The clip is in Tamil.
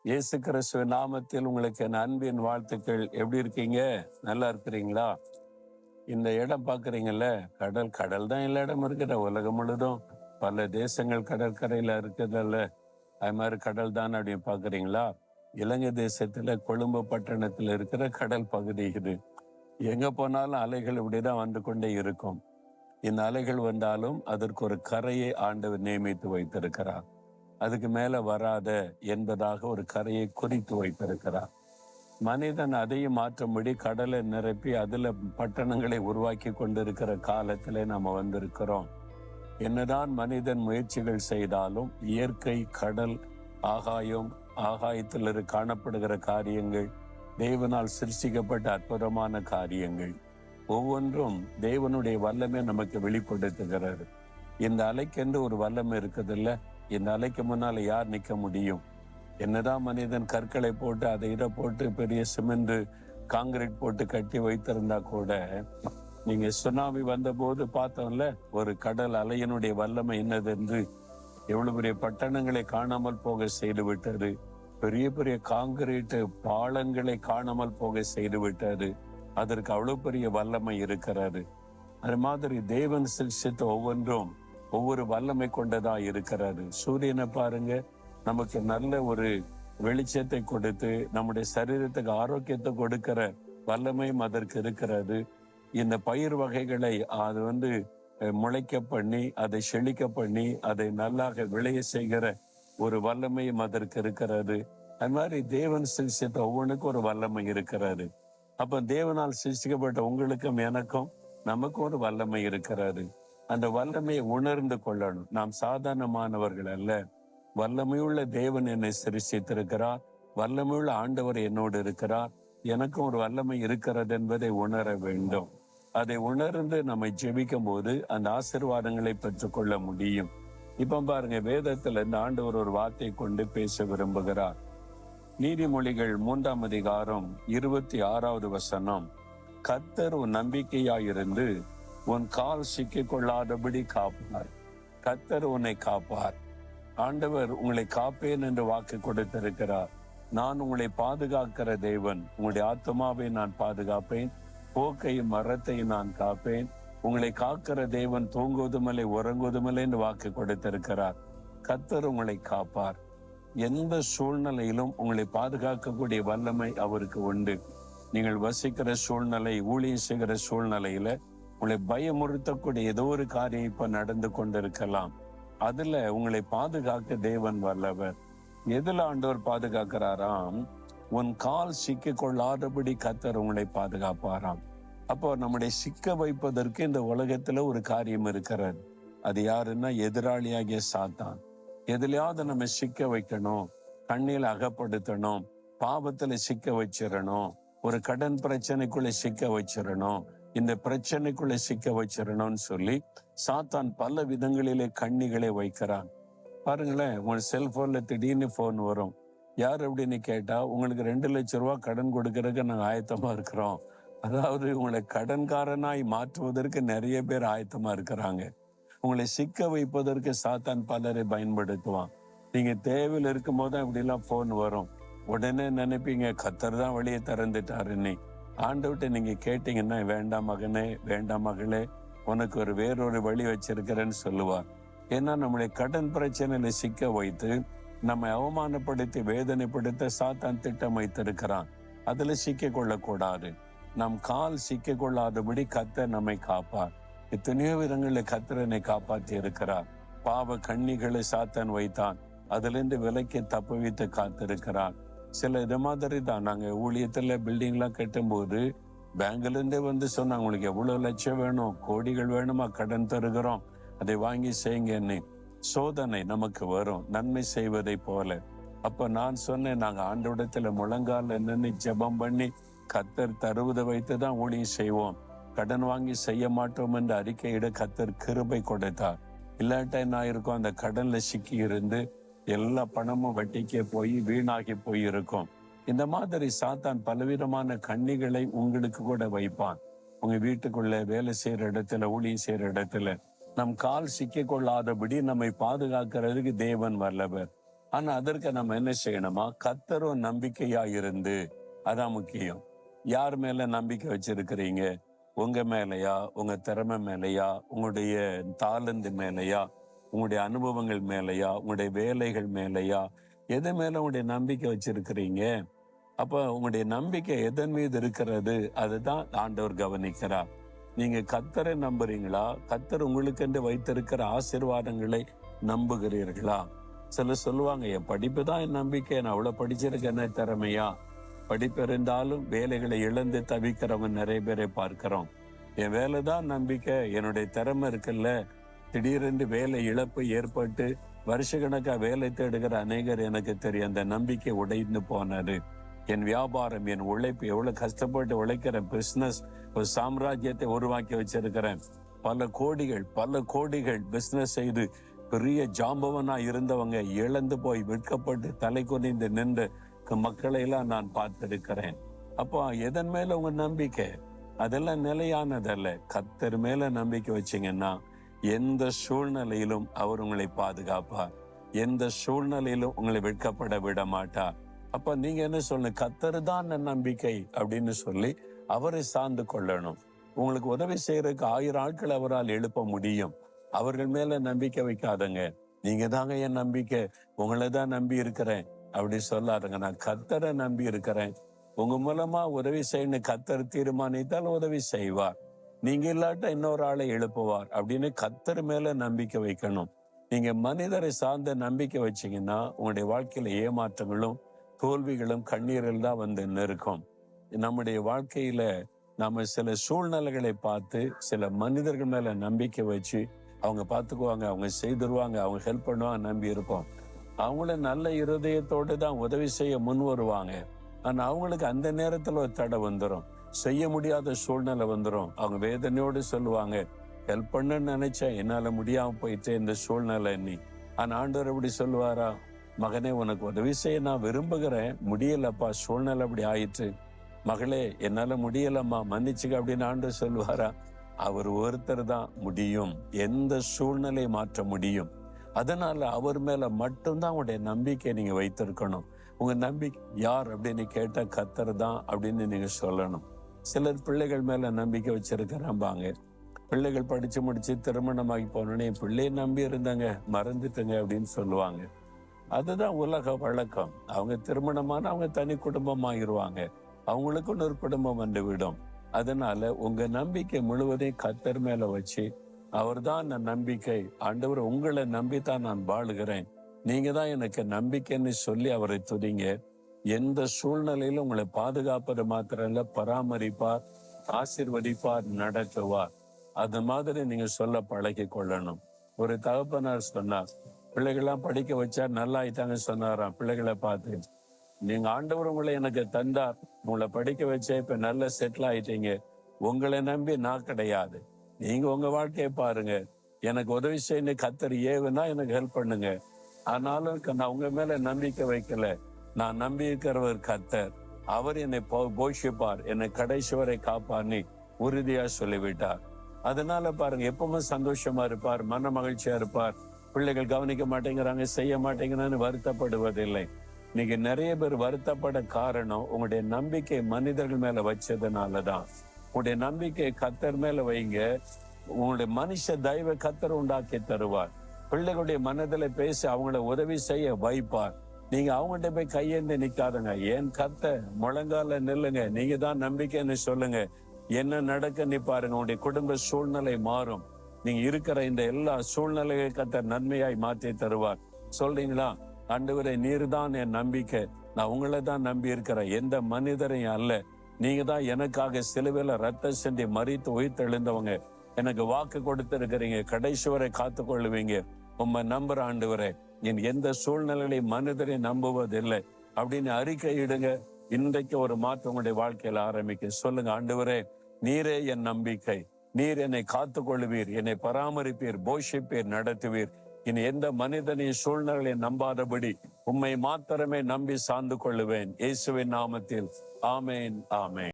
இயேசு கிறிஸ்துவ நாமத்தில் உங்களுக்கு என் அன்பின் வாழ்த்துக்கள். எப்படி இருக்கீங்க? நல்லா இருக்கிறீங்களா? இந்த இடம் பார்க்குறீங்கல்ல, கடல் கடல் தான் எல்லா இடம் இருக்கிற உலகம் முழுதும் பல தேசங்கள் கடற்கரையில் இருக்குதல்ல, அது மாதிரி கடல் தான் அப்படின்னு பார்க்குறீங்களா? இலங்கை தேசத்துல கொழும்பு பட்டணத்தில் இருக்கிற கடல் பகுதி இது. எங்க போனாலும் அலைகள் இப்படிதான் வந்து கொண்டே இருக்கும். இந்த அலைகள் வந்தாலும் அதற்கு ஒரு கரையை ஆண்டவர் நியமித்து வைத்திருக்கிறார். அதுக்கு மேல வராத என்பதாக ஒரு கரையை குறித்து வைத்திருக்கிறார். மனிதன் அதையும் மாற்றும்படி கடலை நிரப்பி அதுல பட்டணங்களை உருவாக்கி கொண்டிருக்கிற காலத்திலே நாம வந்திருக்கிறோம். என்னதான் மனிதன் முயற்சிகள் செய்தாலும் இயற்கை, கடல், ஆகாயம், ஆகாயத்தில் காணப்படுகிற காரியங்கள் தேவனால் சிருஷ்டிக்கப்பட்ட அற்புதமான காரியங்கள் ஒவ்வொன்றும் தேவனுடைய வல்லமை நமக்கு வெளிப்படுத்துகிறது. இந்த அலைக்கென்று ஒரு வல்லமை இருக்குதுல்ல, இந்த அலைக்கு முன்னால யார் நிற்க முடியும்? என்னதான் மனிதன் கற்களை போட்டு அதை இதை போட்டு பெரிய சிமெண்ட் காங்கிரீட் போட்டு கட்டி வைத்திருந்தா கூட, நீங்க சுனாமி வந்த போது பார்த்தோம்ல, ஒரு கடல் அலையினுடைய வல்லமை என்னது என்று. எவ்வளவு பெரிய பட்டணங்களை காணாமல் போக செய்து விட்டது. பெரிய பெரிய காங்கிரீட் பாலங்களை காணாமல் போக செய்து விட்டது. அதற்கு அவ்வளவு பெரிய வல்லமை இருக்கிறது. அது மாதிரி தேவன் சிருஷ்டித்த ஒவ்வொன்றும் ஒவ்வொரு வல்லமை கொண்டதா இருக்கிறது. சூரியனை பாருங்க, நமக்கு நல்ல ஒரு வெளிச்சத்தை கொடுத்து நம்முடைய சரீரத்துக்கு ஆரோக்கியத்தை கொடுக்கிற வல்லமையும் அதற்கு இருக்கிறது. இந்த பயிர் வகைகளை அது முளைக்க பண்ணி அதை செழிக்க பண்ணி அதை நல்லாக விளைய செய்கிற ஒரு வல்லமையும் அதற்கு இருக்கிறது. அது மாதிரி தேவன் சிருஷ்டித்த ஒவ்வொன்றுக்கும் ஒரு வல்லமை இருக்கிறது. அப்ப தேவனால் சிருஷ்டிக்கப்பட்ட உங்களுக்கும் எனக்கும் நமக்கும் ஒரு வல்லமை இருக்கிறது. அந்த வல்லமையை உணர்ந்து கொள்ளணும். நாம் சாதாரணமானவர்கள் அல்ல. வல்லமையுள்ள தேவன் என்னை சிருஷ்டித்திருக்கிறார். வல்லமையுள்ள ஆண்டவர் என்னோடு இருக்கிறார். எனக்கும் ஒரு வல்லமை இருக்கிறது என்பதை உணர வேண்டும். அதை உணர்ந்து நம்மை ஜெபிக்கும் போது அந்த ஆசீர்வாதங்களை பெற்றுக்கொள்ள முடியும். இப்ப பாருங்க, வேதத்துல இந்த ஆண்டவர் ஒரு வார்த்தை கொண்டு பேச விரும்புகிறார். நீதிமொழிகள் 3ஆம் அதிகாரம் 26வது வசனம். கர்த்தர் உன் நம்பிக்கையாயிருந்து உன் கால் சிக்கிக் கொள்ளாதபடி காப்பார். கர்த்தர் உன்னை காப்பார். ஆண்டவர் உங்களை காப்பேன் என்று வாக்கு கொடுத்திருக்கிறார். நான் உங்களை பாதுகாக்கிற தேவன். உங்களுடைய ஆத்மாவை நான் பாதுகாப்பேன், போக்கையும் மரத்தையும் நான் காப்பேன். உங்களை காக்கிற தேவன் தூங்குவதுமில்லை உறங்குவதுமில்லை என்று வாக்கு கொடுத்திருக்கிறார். கர்த்தர் உங்களை காப்பார். எந்த சூழ்நிலையிலும் உங்களை பாதுகாக்கக்கூடிய வல்லமை அவருக்கு உண்டு. நீங்கள் வசிக்கிற சூழ்நிலை, ஊழியம் செய்கிற சூழ்நிலையில உங்களை பயமுறுத்தக்கூடிய ஏதோ ஒரு காரியம் இப்ப நடந்து கொண்டிருக்கலாம். அதுல உங்களை பாதுகாக்க தேவன் வல்லவர். எதுல ஆண்டவர் பாதுகாக்கிறாராம்? உன் கால் சிக்க கொள்ளாதபடி கர்த்தர் உங்களை பாதுகாப்பாராம். அப்போ நம்முடைய சிக்க வைப்பதற்கு இந்த உலகத்துல ஒரு காரியம் இருக்கிறது. அது யாருன்னா எதிராளியாகிய சாத்தான். எதுலையாவது நம்ம சிக்க வைக்கணும், கண்ணில அகப்படுத்தணும், பாவத்துல சிக்க வச்சிடணும், ஒரு கடன் பிரச்சனைக்குள்ள சிக்க வச்சிடணும், இந்த பிரச்சனைக்குள்ள சிக்க வச்சிடணும்னு சொல்லி சாத்தான் பல விதங்களிலே கண்ணிகளை வைக்கிறான். பாருங்களேன், உங்க செல்போன்ல திடீர்னு போன் வரும். யார் அப்படின்னு கேட்டா, உங்களுக்கு 2 லட்சம் ரூபாய் கடன் கொடுக்கறதுக்கு நாங்க ஆயத்தமா இருக்கிறோம். அதாவது உங்களை கடன்காரனாய் மாற்றுவதற்கு நிறைய பேர் ஆயத்தமா இருக்கிறாங்க. உங்களை சிக்க வைப்பதற்கு சாத்தான் பலரை பயன்படுத்துவான். நீங்க தேவையில் இருக்கும் போது அப்படி எல்லாம் போன் வரும். உடனே நினைப்பீங்க, கர்த்தர் தான் வழியை திறந்துட்டாருன்னு. ஆண்டவர்கிட்ட நீங்க கேட்டீங்கன்னா, வேண்டாம் மகனே, வேண்டாம் மகளே, உனக்கு வேறொரு வழி வச்சிருக்கிறேன்னு சொல்லுவார். ஏன்னா நம்முடைய கடன் பிரச்சனையில சிக்க வைத்து நம்மை அவமானப்படுத்தி வேதனைப்படுத்த சாத்தான் திட்டம் வைத்திருக்கிறான். அதுல சிக்க கொள்ளக்கூடாது. நம் கால் சிக்க கொள்ளாதபடி கர்த்தர் நம்மை காப்பார். எத்தனையோ விதங்களில் கர்த்தர் என்னை காப்பாற்றி இருக்கிறார். பாவ கண்ணிகளை சாத்தான் வைத்தான், அதுல இருந்து விலைக்கு தப்புவித்து காத்திருக்கிறார். சில இது மாதிரி தான். நாங்க ஊழியத்துல பில்டிங் எல்லாம் கட்டும் போது பேங்க்ல இருந்தே சொன்னாங்க, உங்களுக்கு எவ்வளவு லட்சம் வேணும், கோடிகள் வேணுமா, கடன் தருகிறோம், அதை வாங்கி செய்யுங்கன்னு. சோதனை நமக்கு வரும், நன்மை செய்வதை போல. அப்ப நான் சொன்னேன், நாங்க ஆண்டவரிடத்துல முழங்கால நின்று ஜெபம் பண்ணி கர்த்தர் தருவதை வைத்துதான் ஊழியம் செய்வோம், கடன் வாங்கி செய்ய மாட்டோம் என்று அறிக்கையிட கர்த்தர் கிருபை கொடுத்தார். இல்லாட்டா என்ன இருக்கும், அந்த கடன்ல சிக்கி இருந்து எல்லா பணமும் வட்டிக்கே போய் வீணாகி போய் இருக்கும். இந்த மாதிரி சாத்தான் பலவிதமான கண்ணிகளை உங்களுக்கு கூட வைப்பான். உங்க வீட்டுக்குள்ள, வேலை செய்யற இடத்துல, ஊழியம் செய்யற இடத்துல நம் கால் சிக்க கொள்ளாதபடி நம்மை பாதுகாக்கிறதுக்கு தேவன் வல்லவர். ஆனா அதற்கு நம்ம என்ன செய்யணுமா? கர்த்தரும் நம்பிக்கையா இருந்து, அதான் முக்கியம். யார் மேல நம்பிக்கை வச்சிருக்கிறீங்க? உங்க மேலயா? உங்க திறமை மேலயா? உங்களுடைய தாளந்து மேலயா? உங்களுடைய அனுபவங்கள் மேலயா? உங்களுடைய வேலைகள் மேலயா? எது மேல உங்களுடைய நம்பிக்கை வச்சிருக்கிறீங்க? அப்ப உங்களுடைய நம்பிக்கை எதன் மீது இருக்கிறது? அதுதான் ஆண்டவர் கவனிக்கிறார். நீங்க கர்த்தரை நம்புறீங்களா? கர்த்தர் உங்களுக்கென்று வைத்திருக்கிற ஆசீர்வாதங்களை நம்புகிறீர்களா? சிலர் சொல்லுவாங்க, என் படிப்பு தான் என் நம்பிக்கை, நான் அவ்வளவு படிச்சிருக்கேன், என்ன திறமையா? படிப்பு இருந்தாலும் வேலைகளை இழந்து தவிக்கிறவங்க நிறைய பேரை பார்க்கிறோம். என் வேலை தான் நம்பிக்கை, என்னுடைய திறமை இருக்குல்ல. திடீரென்று வேலை இழப்பு ஏற்பட்டு வருஷக்கணக்கா வேலை தேடுகிற அநேகர் எனக்கு தெரியும். அந்த நம்பிக்கை உடைந்து போனது. என் வியாபாரம், என் உழைப்பு, எவ்வளவு கஷ்டப்பட்டு உழைக்கிற பிசினஸ், ஒரு சாம்ராஜ்யத்தை உருவாக்கி வச்சிருக்கிறேன். பல கோடிகள் பிசினஸ் செய்து பெரிய ஜாம்பவனா இருந்தவங்க இழந்து போய் விற்கப்பட்டு தலை குனிந்து நின்ற மக்களை எல்லாம் நான் பார்த்திருக்கிறேன். அப்போ எதன் மேல உங்க நம்பிக்கை? அதெல்லாம் நிலையானதல்ல. கர்த்தர் மேல நம்பிக்கை வச்சீங்கன்னா எந்த சூழ்நிலையிலும் அவர் உங்களை பாதுகாப்பார். எந்த சூழ்நிலையிலும் உங்களை வெட்கப்பட விட மாட்டார். அப்ப நீங்க என்ன சொல்லணும்? கர்த்தர் தான் நம்பிக்கை அப்படின்னு சொல்லி அவரை சார்ந்து கொள்ளணும். உங்களுக்கு உதவி செய்யறதுக்கு 1000 ஆட்கள் அவரால் எழுப்ப முடியும். அவர்கள் மேல நம்பிக்கை வைக்காதங்க. நீங்க தாங்க என் நம்பிக்கை, உங்களை தான் நம்பி இருக்கிறேன் அப்படி சொல்லாதுங்க. நான் கர்த்தரை நம்பி இருக்கிறேன். உங்க மூலமா உதவி செய்யணும் கர்த்தர் தீர்மானித்தால் உதவி செய்வார். நீங்க இல்லாட்ட இன்னொரு ஆளை எழுப்புவார் அப்படின்னு கர்த்தர் மேல நம்பிக்கை வைக்கணும். நீங்க மனிதரை சார்ந்த நம்பிக்கை வச்சீங்கன்னா உங்களுடைய வாழ்க்கையில ஏமாற்றங்களும் தோல்விகளும் கண்ணீரில் தான் வந்து நிற்கும். நம்முடைய வாழ்க்கையில நம்ம சில சூழ்நிலைகளை பார்த்து சில மனிதர்கள் மேல நம்பிக்கை வச்சு அவங்க பார்த்துக்குவாங்க, அவங்க செய்திருவாங்க, அவங்க ஹெல்ப் பண்ணுவாங்க நம்பி இருப்போம். அவங்கள நல்ல இருதயத்தோடு தான் உதவி செய்ய முன் வருவாங்க. ஆனா அவங்களுக்கு அந்த நேரத்துல ஒரு தடை வந்துடும், செய்ய முடியாத சூழ்நிலை வந்துடும். அவங்க வேதனையோடு சொல்லுவாங்க, ஹெல்ப் பண்ணுன்னு நினைச்சேன், என்னால முடியாம போயிட்டு இந்த சூழ்நிலை நீ. ஆனா ஆண்டவர் எப்படி சொல்லுவாரா? மகனே, உனக்கு உதவி செய்ய நான் விரும்புகிறேன், முடியலப்பா, சூழ்நிலை அப்படி ஆயிற்று. மகளே, என்னால முடியலம்மா, மன்னிச்சுக்க அப்படின்னு ஆண்டவர் சொல்லுவாரா? அவர் ஒருத்தர் தான் முடியும், எந்த சூழ்நிலையை மாற்ற முடியும். அதனால அவர் மேல மட்டும்தான் உங்களுடைய நம்பிக்கை நீங்க வைத்திருக்கணும். உங்க நம்பிக்கை யார் அப்படின்னு கேட்டா கர்த்தர் தான் அப்படின்னு நீங்க சொல்லணும். சிலர் பிள்ளைகள் மேல நம்பிக்கை வச்சிருக்கிறாங்க. பிள்ளைகள் படிச்சு முடிச்சு திருமணமாகி போனோடனே பிள்ளையை நம்பி இருந்தாங்க, மறந்துட்டுங்க அப்படின்னு சொல்லுவாங்க. அதுதான் உலக வழக்கம். அவங்க திருமணமான அவங்க தனி குடும்பமாகிருவாங்க, அவங்களுக்குன்னு ஒரு குடும்பம் வந்து விடும். அதனால உங்க நம்பிக்கை முழுவதையும் கர்த்தர் மேல வச்சு, அவர் தான் நான் நம்பிக்கை, ஆண்டவர் உங்களை நம்பித்தான் நான் வாழுகிறேன், நீங்க தான் எனக்கு நம்பிக்கைன்னு சொல்லி அவரை துதிங்க. எந்த சூழ்நிலையிலும் உங்களை பாதுகாப்பது மாத்திரம் இல்ல, பராமரிப்பார், ஆசீர்வதிப்பார், நடத்துவார். அது மாதிரி நீங்க சொல்ல பழகி கொள்ளணும். ஒரு தகப்பனார் சொன்னார், பிள்ளைகள்லாம் படிக்க வச்சா நல்லா ஆயிட்டாங்க சொன்னாராம். பிள்ளைகளை பார்த்து, நீங்க ஆண்டவர் உங்களை எனக்கு தந்தார், உங்களை படிக்க வச்ச, இப்ப நல்ல செட்டில் ஆயிட்டீங்க, உங்களை நம்பி நான் கிடையாது, நீங்க உங்க வாழ்க்கையை பாருங்க, எனக்கு உதவி செய்ய கர்த்தர் ஏவுனா எனக்கு ஹெல்ப் பண்ணுங்க. ஆனாலும் நான் உங்க மேல நம்பிக்கை வைக்கல, நான் நம்பி இருக்கிறவர் கர்த்தர், அவர் என்னை போஷிப்பார், என்னை கடைசி வரை காப்பார்னு உறுதியா சொல்லிவிட்டார். அதனால பாருங்க, எப்பவுமே சந்தோஷமா இருப்பார், மன மகிழ்ச்சியா இருப்பார். பிள்ளைகள் கவனிக்க மாட்டேங்கிறாங்க, செய்ய மாட்டேங்கிறான்னு வருத்தப்படுவதில்லை. இன்னைக்கு நிறைய பேர் வருத்தப்பட காரணம் உங்களுடைய நம்பிக்கை மனிதர்கள் மேல வச்சதுனாலதான். உங்களுடைய நம்பிக்கை கர்த்தர் மேல வைங்க, உங்களுடைய மனுஷ தயவை கர்த்தர் உண்டாக்கி தருவார். பிள்ளைகளுடைய மனதில பேசி அவங்கள உதவி செய்ய வைப்பார். நீங்க அவங்கள்ட்ட போய் கையேந்து நிக்காதுங்க, ஏன் கர்த்தர் முழங்கால நில்லுங்க, நீங்க தான் நம்பிக்கைன்னு சொல்லுங்க, என்ன நடக்க நீ பாருங்க, உங்களுடைய குடும்ப சூழ்நிலை மாறும். நீங்க இருக்கிற இந்த எல்லா சூழ்நிலையை கர்த்தர் நன்மையாய் மாற்றி தருவார். சொல்றீங்களா? ஆண்டவரே, நீர் தான் என் நம்பிக்கை, நான் உங்களை தான் நம்பி இருக்கிறேன், எந்த மனிதரையும் அல்ல, நீங்க தான் எனக்காக சிலுவையில ரத்தம் சிந்தி மரித்து உயிர்த்தெழுந்தவங்க, எனக்கு வாக்கு கொடுத்திருக்கிறீங்க, கடைசி வரை காத்து கொள்ளுவீங்க, உம்மை நம்புற ஆண்டவரே, என் எந்த சூழ்நிலையிலையும் மனிதரை நம்புவதில்லை அப்படின்னு அறிக்கையிடுங்க. இன்றைக்கு ஒரு மாற்றம் உங்களுடைய வாழ்க்கையில ஆரம்பிக்க சொல்லுங்க. ஆண்டவரே, நீரே என் நம்பிக்கை, நீர் என்னை காத்து கொள்ளுவீர், என்னை பராமரிப்பீர், போஷிப்பீர், நடத்துவீர். இனி எந்த மனிதனையும் சூழ்நிலையை நம்பாதபடி உம்மை மாத்திரமே நம்பி சார்ந்து கொள்ளுவேன். இயேசுவின் நாமத்தில் ஆமேன், ஆமேன்.